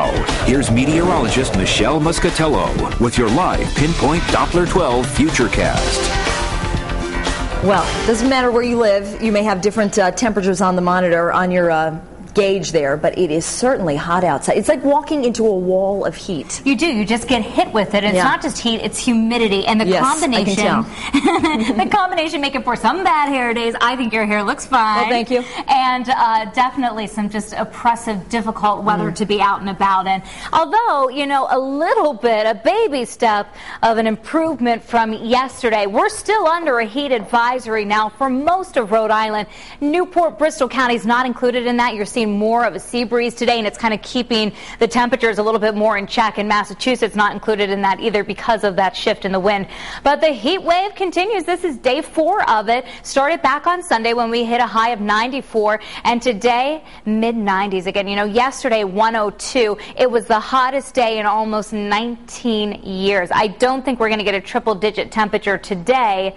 Now, here's meteorologist Michelle Muscatello with your live Pinpoint Doppler 12 Futurecast. Well, doesn't matter where you live. You may have different temperatures on the monitor on your gauge there, but it is certainly hot outside. It's like walking into a wall of heat. You do. You just get hit with it. It's not just heat, it's humidity. And the combination, the combination making for some bad hair days. I think your hair looks fine. Well, thank you. And definitely some just oppressive, difficult weather to be out and about in. Although, you know, a little bit, a baby step of an improvement from yesterday. We're still under a heat advisory now for most of Rhode Island. Newport, Bristol counties not included in that. You're seeing more of a sea breeze today, and it's kind of keeping the temperatures a little bit more in check. In Massachusetts, not included in that either because of that shift in the wind. But the heat wave continues. This is day 4 of it. Started back on Sunday when we hit a high of 94, and today mid-90s again. You know, yesterday 102. It was the hottest day in almost 19 years. I don't think we're going to get a triple-digit temperature today,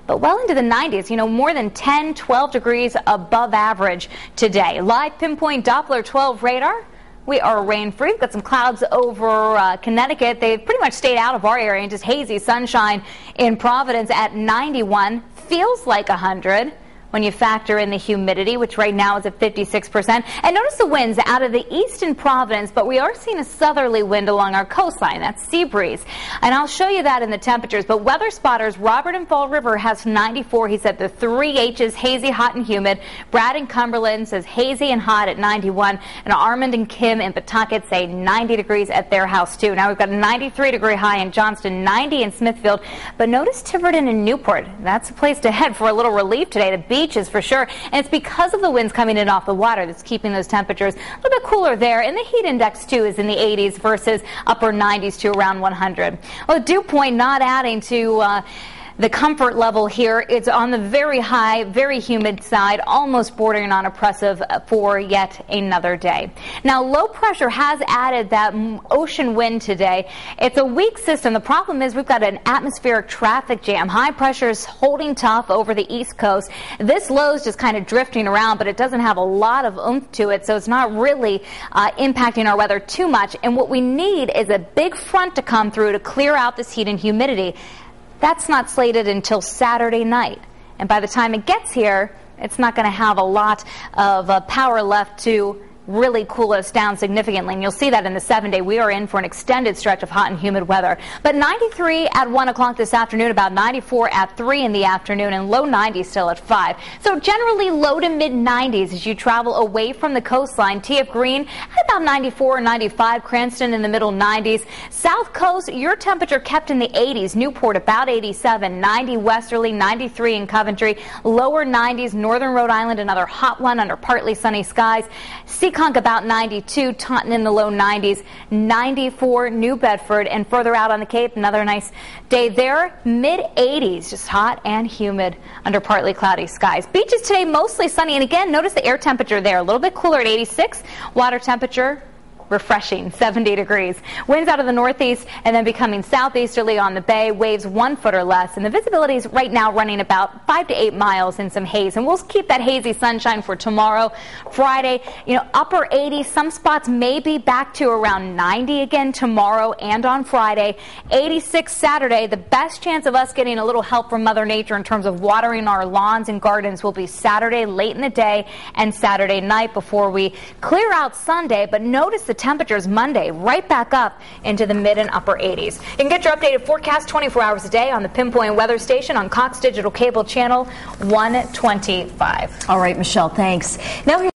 but well into the 90s, you know, more than 10, 12 degrees above average today. Live Pinpoint Doppler 12 radar. We are rain-free. We've got some clouds over Connecticut. They've pretty much stayed out of our area, and just hazy sunshine in Providence at 91. Feels like 100. When you factor in the humidity, which right now is at 56%. And notice the winds out of the east in Providence, but we are seeing a southerly wind along our coastline. That's sea breeze. And I'll show you that in the temperatures. But weather spotters, Robert in Fall River has 94. He said the 3 H's, hazy, hot, and humid. Brad in Cumberland says hazy and hot at 91. And Armand and Kim in Pawtucket say 90 degrees at their house, too. Now we've got a 93-degree high in Johnston, 90 in Smithfield. But notice Tiverton and Newport. That's a place to head for a little relief today. The beaches for sure, and it's because of the winds coming in off the water that's keeping those temperatures a little bit cooler there, and the heat index too is in the 80s versus upper 90s to around 100. Well, dew point not adding to the comfort level here. It's on the very high, very humid side, almost bordering on oppressive for yet another day. Now, low pressure has added that ocean wind today. It's a weak system. The problem is we've got an atmospheric traffic jam. High pressure is holding tough over the East Coast. This low is just kind of drifting around, but it doesn't have a lot of oomph to it, so it's not really impacting our weather too much. And what we need is a big front to come through to clear out this heat and humidity. That's not slated until Saturday night. And by the time it gets here, it's not going to have a lot of power left to really cool us down significantly. And you'll see that in the 7-day. We are in for an extended stretch of hot and humid weather. But 93 at 1 o'clock this afternoon, about 94 at 3 in the afternoon, and low 90s still at 5. So generally low to mid 90s as you travel away from the coastline. TF Green at about 94 or 95. Cranston in the middle 90s. South Coast, your temperature kept in the 80s. Newport about 87. 90 westerly, 93 in Coventry. Lower 90s. Northern Rhode Island, another hot one under partly sunny skies. Seekonk about 92, Taunton in the low 90s, 94 New Bedford, and further out on the Cape, another nice day there, mid 80s, just hot and humid under partly cloudy skies. Beaches today mostly sunny, and again, notice the air temperature there, a little bit cooler at 86, water temperature refreshing, 70 degrees. Winds out of the northeast and then becoming southeasterly on the bay, waves 1 foot or less, and the visibility is right now running about 5 to 8 miles in some haze. And we'll keep that hazy sunshine for tomorrow, Friday. You know, upper 80s, some spots may be back to around 90 again tomorrow and on Friday. 86 Saturday. The best chance of us getting a little help from Mother Nature in terms of watering our lawns and gardens will be Saturday late in the day and Saturday night before we clear out Sunday. But notice the temperatures Monday right back up into the mid and upper 80s. You can get your updated forecast 24 hours a day on the Pinpoint Weather Station on Cox Digital Cable Channel 125. All right, Michelle, thanks. Now